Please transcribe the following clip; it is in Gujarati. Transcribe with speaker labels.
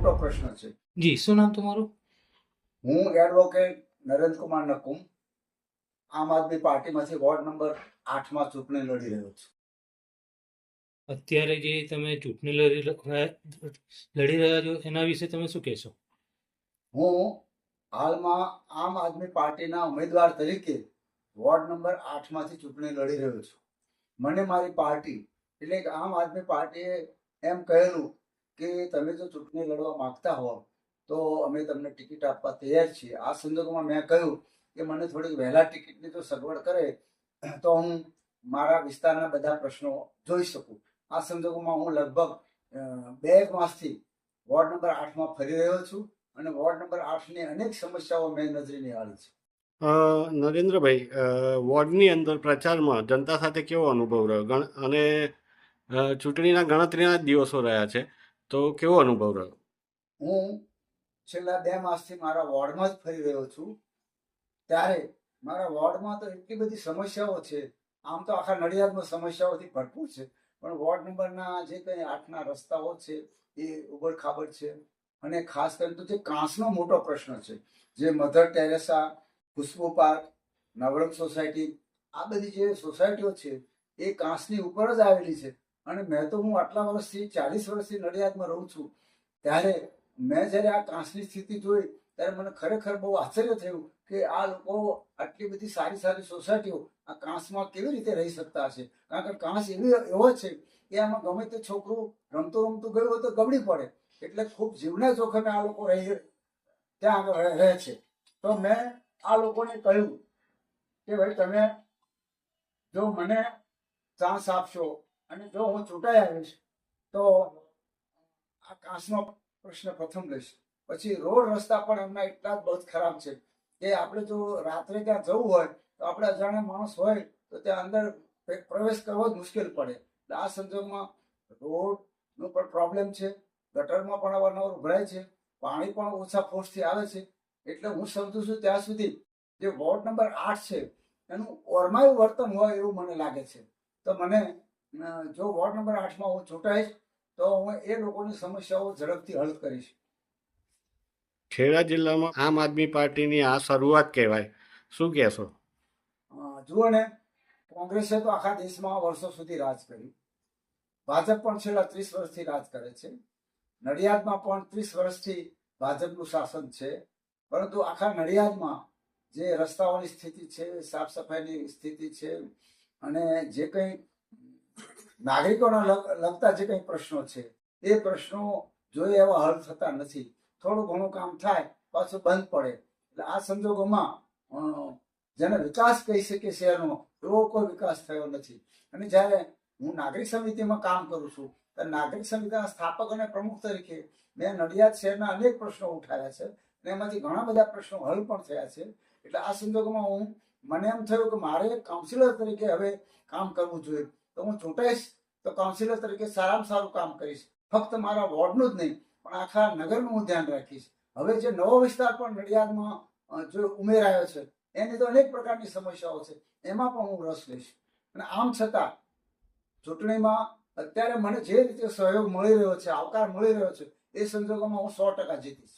Speaker 1: મોટો પ્રશ્ન છે।
Speaker 2: જી, શું નામ તમારું?
Speaker 1: હું એડવોકેટ નરેન્દ્રકુમાર નકુમ આમ આદમી પાર્ટીમાંથી વોર્ડ નંબર 8માં ચૂંટણી લડી રહ્યો છું।
Speaker 2: અત્યારે જે તમે ચૂંટણી લડી રહ્યા છો એના વિશે તમે શું કહેશો?
Speaker 1: હું હાલમાં આમ આદમી પાર્ટીના ઉમેદવાર તરીકે વોર્ડ નંબર 8માંથી ચૂંટણી લડી રહ્યો છું। મને મારી પાર્ટી એટલે કે આમ આદમી પાર્ટીએ એમ કહેલું કે તમે જો ચૂંટણી લડવા માંગતા હો તો અમે તમને ટિકિટ આપવા તૈયાર છીએ। આ સંજોગોમાં મેં કહ્યું કે મને થોડીક વહેલા ટિકિટની જો સગવડ કરે તો હું મારા વિસ્તારના બધા પ્રશ્નો જોઈ શકું। આ સંજોગોમાં હું લગભગ 2 માસથી વોર્ડ નંબર 8માં ફરી રહ્યો છું અને વોર્ડ નંબર 8ની અનેક સમસ્યાઓ મેં નજરે નિહાળી છે।
Speaker 3: નરેન્દ્રભાઈ, વોર્ડની અંદર પ્રચારમાં જનતા સાથે કેવો અનુભવ રહ્યો અને ચૂંટણીના ગણતરીના જ દિવસો રહ્યા છે, તો કેવો અનુભવ રહ્યો?
Speaker 1: હું છેલ્લા 2 માસથી મારા વોર્ડમાં જ ફરી રહ્યો છું, ત્યારે મારા વોર્ડમાં તો એટલી બધી સમસ્યાઓ છે। આમ તો આખા નડિયાદમાં સમસ્યાઓથી ભરપૂર છે, પણ વોર્ડ નંબરના જે કંઈ 8ના રસ્તાઓ છે એ ઉબડ-ખાબડ છે અને ખાસ કરીને તો જે કાંસનો મોટો પ્રશ્ન છે, જે મધર ટેરેસા, ખુશ્બુ પાર્ક, નવરંગ સોસાયટી, આ બધી જે સોસાયટીઓ છે એ કાંસની ઉપર જ આવેલી છે। અને મેં તો હું આટલા વર્ષથી 40 વર્ષથી નડિયાદમાં રહું છું, ત્યારે મેં જ્યારે આ કાંસની સ્થિતિ જોઈ ત્યારે મને ખરેખર બહુ આશ્ચર્ય થયું કે આ લોકો આટલી બધી સારી સારી સોસાયટીઓ આ કાંસમાં કેવી રીતે રહી શકતા હશે। કારણ કે કાંસ એવો છે કે આમાં ગમે તે છોકરું રમતું ગયું હોય તો ગબડી પડે, એટલે ખૂબ જીવના જોખમે આ લોકો ત્યાં આગળ રહે છે। તો મેં આ લોકોને કહ્યું કે ભાઈ તમે જો મને ચાન્સ આપશો અને જો હું ચૂંટાઈ આવીશ તો આ કાંસનો પ્રશ્ન પ્રથમ લઈશ। પછી રોડ રસ્તા પણ એમના એટલા જ બહુ જ ખરાબ છે કે આપણે જો રાત્રે ત્યાં જવું હોય તો આપણે અજાણ્યા માણસ હોય તો ત્યાં અંદર પ્રવેશ કરવો જ મુશ્કેલ પડે। એટલે આ સંજોગોમાં રોડનો પણ પ્રોબ્લેમ છે, ગટરમાં પણ અવારનવાર ઉભરાય છે, પાણી પણ ઓછા ફોર્સથી આવે છે। એટલે હું સમજુ છું ત્યાં સુધી જે વોર્ડ નંબર 8 છે એનું ઓરમાયું વર્તન હોય એવું મને લાગે છે। તો મને જો વોર્ડ નંબર 8માં હું ચૂંટાઈશ તો હું એ લોકોની સમસ્યાઓ ઝડપથી હલ કરીશ।
Speaker 3: ખેડા જિલ્લામાં આમ આદમી પાર્ટીની આ શરૂઆત કહેવાય, શું કહેશો?
Speaker 1: જુઓ ને, કોંગ્રેસે તો આખા દેશમાં વર્ષો સુધી રાજ કર્યું, ભાજપ પણ છેલ્લા 30 વર્ષથી રાજ કરે છે, નડિયાદમાં પણ 30 વર્ષથી ભાજપનું શાસન છે। પરંતુ આખા નડિયાદમાં જે રસ્તાઓની સ્થિતિ છે, સાફ સફાઈની સ્થિતિ છે અને જે કંઈ નાગરિકોના લગતા જે કંઈ પ્રશ્નો છે એ પ્રશ્નો જોઈએ એવા હલ થતા નથી। થોડું ઘણું કામ થાય પાછું બંધ પડે। એટલે આ સંજોગોમાં જેને વિકાસ કહી શકે શહેરનો એવો કોઈ વિકાસ થયો નથી। અને જ્યારે હું નાગરિક સમિતિમાં કામ કરું છું તો નાગરિક સમિતિના સ્થાપક અને પ્રમુખ તરીકે મેં નડિયાદ શહેરના અનેક પ્રશ્નો ઉઠાવ્યા છે અને એમાંથી ઘણા બધા પ્રશ્નો હલ પણ થયા છે। એટલે આ સંજોગોમાં મને એમ થયું કે મારે કાઉન્સિલર તરીકે હવે કામ કરવું જોઈએ, તો હું ચૂંટાઈશ તો કાઉન્સિલર તરીકે સારામાં સારું કામ કરીશ। ફક્ત મારા વોર્ડનું જ નહીં પણ આખા નગરનું હું ધ્યાન રાખીશ। હવે જે નવો વિસ્તાર પણ નડિયાદમાં જો ઉમેરાયો છે એની તો અનેક પ્રકારની સમસ્યાઓ છે, એમાં પણ હું રસ લઈશ। અને આમ છતાં ચૂંટણીમાં અત્યારે મને જે રીતે સહયોગ મળી રહ્યો છે, આવકાર મળી રહ્યો છે, એ સંજોગોમાં હું 100% જીતીશ।